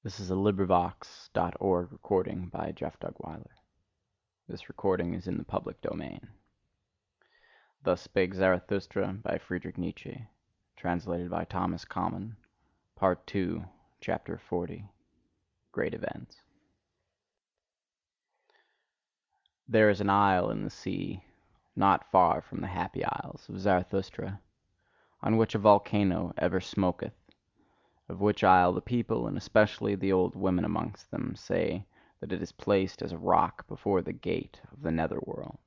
This is a Librivox.org recording by Jeff Doug Weiler. This recording is in the public domain. Thus Spake Zarathustra by Friedrich Nietzsche, translated by Thomas Common, Part 2, Chapter 40, Great Events. There is an isle in the sea, not far from the happy isles of Zarathustra, on which a volcano ever smoketh, of which isle the people, and especially the old women amongst them, say that it is placed as a rock before the gate of the nether-world,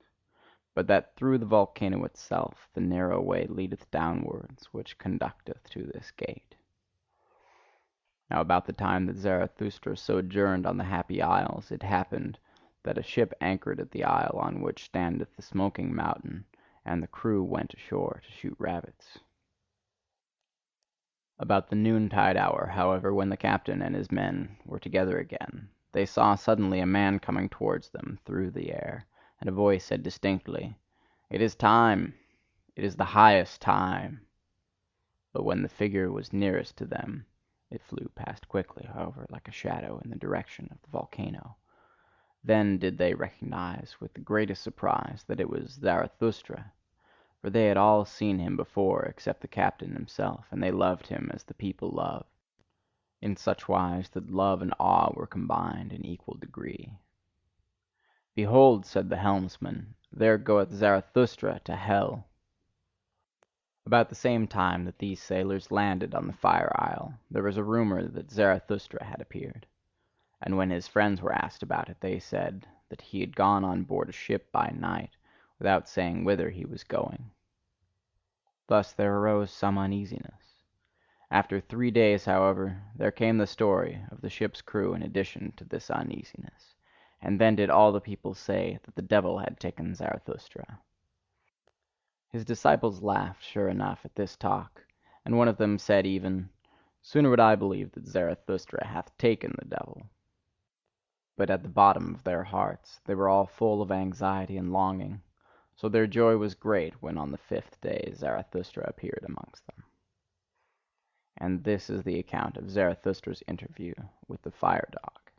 but that through the volcano itself the narrow way leadeth downwards which conducteth to this gate. Now about the time that Zarathustra sojourned on the happy isles, it happened that a ship anchored at the isle on which standeth the smoking mountain, and the crew went ashore to shoot rabbits. About the noontide hour, however, when the captain and his men were together again, they saw suddenly a man coming towards them through the air, and a voice said distinctly, "It is time! It is the highest time!" But when the figure was nearest to them, it flew past quickly, however, like a shadow in the direction of the volcano. Then did they recognize with the greatest surprise that it was Zarathustra. For they had all seen him before, except the captain himself, and they loved him as the people love, in such wise that love and awe were combined in equal degree. "Behold," said the helmsman, "there goeth Zarathustra to hell." About the same time that these sailors landed on the fire isle, there was a rumour that Zarathustra had appeared. And when his friends were asked about it, they said that he had gone on board a ship by night, without saying whither he was going. Thus there arose some uneasiness. After 3 days, however, there came the story of the ship's crew in addition to this uneasiness, and then did all the people say that the devil had taken Zarathustra. His disciples laughed sure enough at this talk, and one of them said even, "Sooner would I believe that Zarathustra hath taken the devil." But at the bottom of their hearts they were all full of anxiety and longing, so their joy was great when on the 5th day Zarathustra appeared amongst them. And this is the account of Zarathustra's interview with the fire-dog.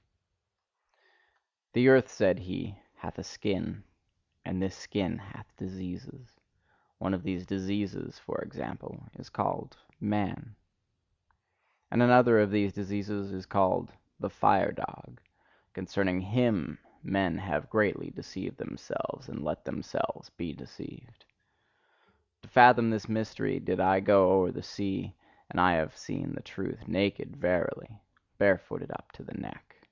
"The earth," said he, "hath a skin, and this skin hath diseases. One of these diseases, for example, is called man. And another of these diseases is called the fire-dog. Concerning him men have greatly deceived themselves, and let themselves be deceived. To fathom this mystery did I go o'er the sea, and I have seen the truth naked, verily, barefooted up to the neck.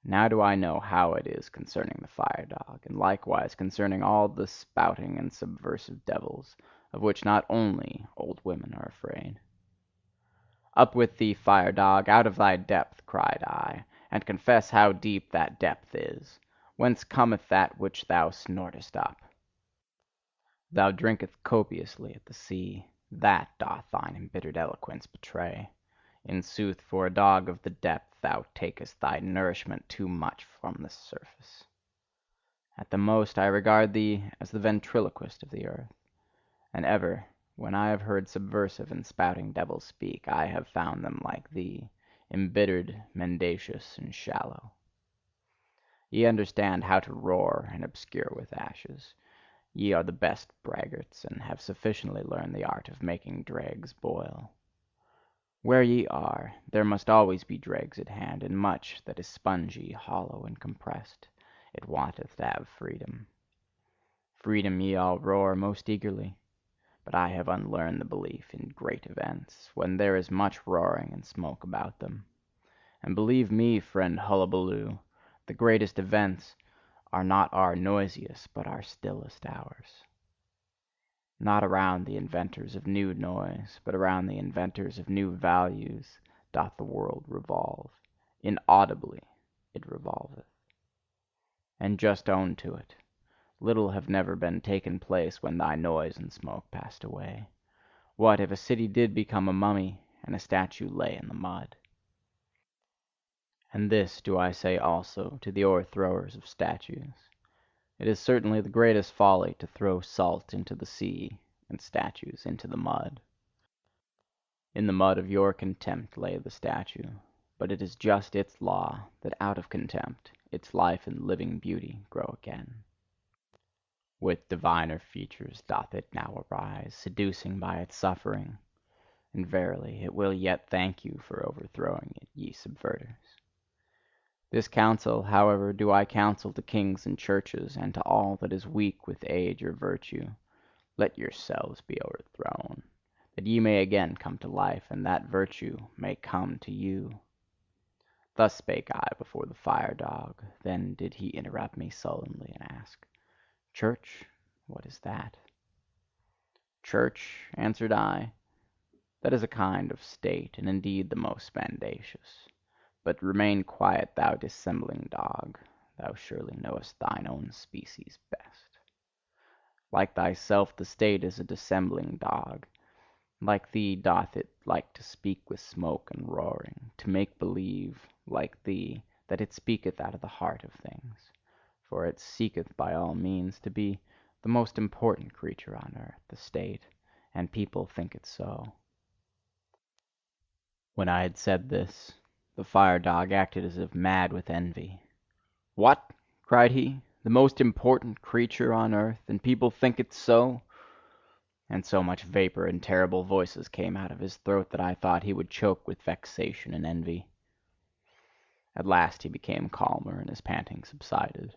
Now do I know how it is concerning the fire-dog, and likewise concerning all the spouting and subversive devils, of which not only old women are afraid. Up with thee, fire-dog, out of thy depth, cried I, and confess how deep that depth is. Whence cometh that which thou snortest up? Thou drinkest copiously at the sea, that doth thine embittered eloquence betray. In sooth, for a dog of the depth, thou takest thy nourishment too much from the surface. At the most, I regard thee as the ventriloquist of the earth, and ever, when I have heard subversive and spouting devils speak, I have found them like thee, embittered, mendacious, and shallow. Ye understand how to roar and obscure with ashes. Ye are the best braggarts, and have sufficiently learned the art of making dregs boil. Where ye are, there must always be dregs at hand, and much that is spongy, hollow, and compressed. It wanteth to have freedom. Freedom ye all roar most eagerly. But I have unlearned the belief in great events, when there is much roaring and smoke about them. And believe me, friend Hullabaloo, the greatest events are not our noisiest, but our stillest hours. Not around the inventors of new noise, but around the inventors of new values, doth the world revolve. Inaudibly it revolveth. And just own to it. Little have never been taken place when thy noise and smoke passed away. What if a city did become a mummy, and a statue lay in the mud? And this do I say also to the o'erthrowers of statues: it is certainly the greatest folly to throw salt into the sea, and statues into the mud. In the mud of your contempt lay the statue, but it is just its law that out of contempt its life and living beauty grow again. With diviner features doth it now arise, seducing by its suffering, and verily it will yet thank you for overthrowing it, ye subverters. This counsel, however, do I counsel to kings and churches, and to all that is weak with age or virtue: let yourselves be overthrown, that ye may again come to life, and that virtue may come to you. Thus spake I before the fire dog. Then did he interrupt me sullenly, and ask, "Church, what is that?" "Church," answered I, "that is a kind of state, and indeed the most mendacious. But remain quiet, thou dissembling dog; thou surely knowest thine own species best. Like thyself, the state is a dissembling dog. Like thee doth it like to speak with smoke and roaring, to make believe, like thee, that it speaketh out of the heart of things. For it seeketh by all means to be the most important creature on earth, the state, and people think it so." When I had said this, the fire dog acted as if mad with envy. "What!" cried he, "the most important creature on earth, and people think it so!" And so much vapour and terrible voices came out of his throat that I thought he would choke with vexation and envy. At last he became calmer, and his panting subsided.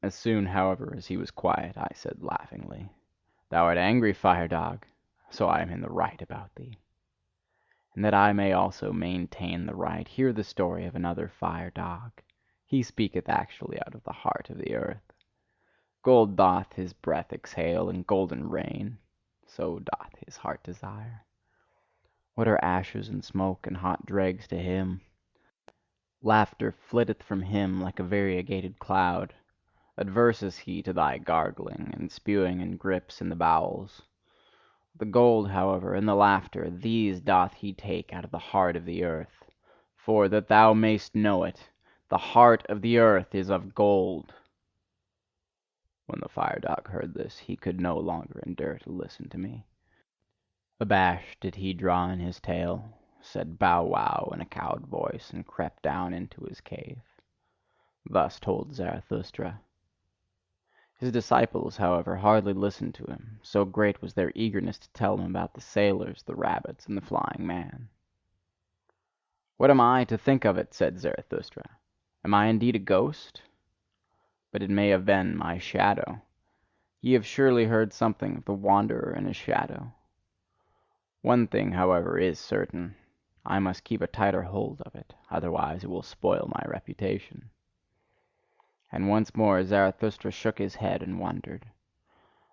As soon, however, as he was quiet, I said laughingly, "Thou art angry, fire dog, so I am in the right about thee. And that I may also maintain the right, hear the story of another fire dog. He speaketh actually out of the heart of the earth. Gold doth his breath exhale, and golden rain; so doth his heart desire. What are ashes and smoke and hot dregs to him? Laughter flitteth from him like a variegated cloud. Adverse is he to thy gargling and spewing and grips in the bowels. The gold, however, and the laughter, these doth he take out of the heart of the earth. For, that thou mayst know it, the heart of the earth is of gold." When the fire dog heard this, he could no longer endure to listen to me. Abashed did he draw in his tail, said "bow wow" in a cowed voice, and crept down into his cave. Thus told Zarathustra. His disciples, however, hardly listened to him, so great was their eagerness to tell him about the sailors, the rabbits, and the flying man. "What am I to think of it?" said Zarathustra. "Am I indeed a ghost? But it may have been my shadow. Ye have surely heard something of the wanderer and his shadow. One thing, however, is certain: I must keep a tighter hold of it, otherwise it will spoil my reputation." And once more Zarathustra shook his head and wondered.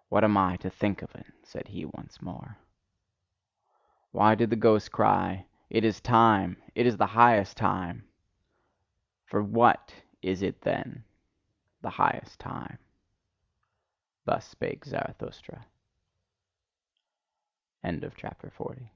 "What am I to think of it?" said he once more. Why did the ghost cry, "It is time! It is the highest time!" For what is it then, the highest time? Thus spake Zarathustra. End of chapter 40.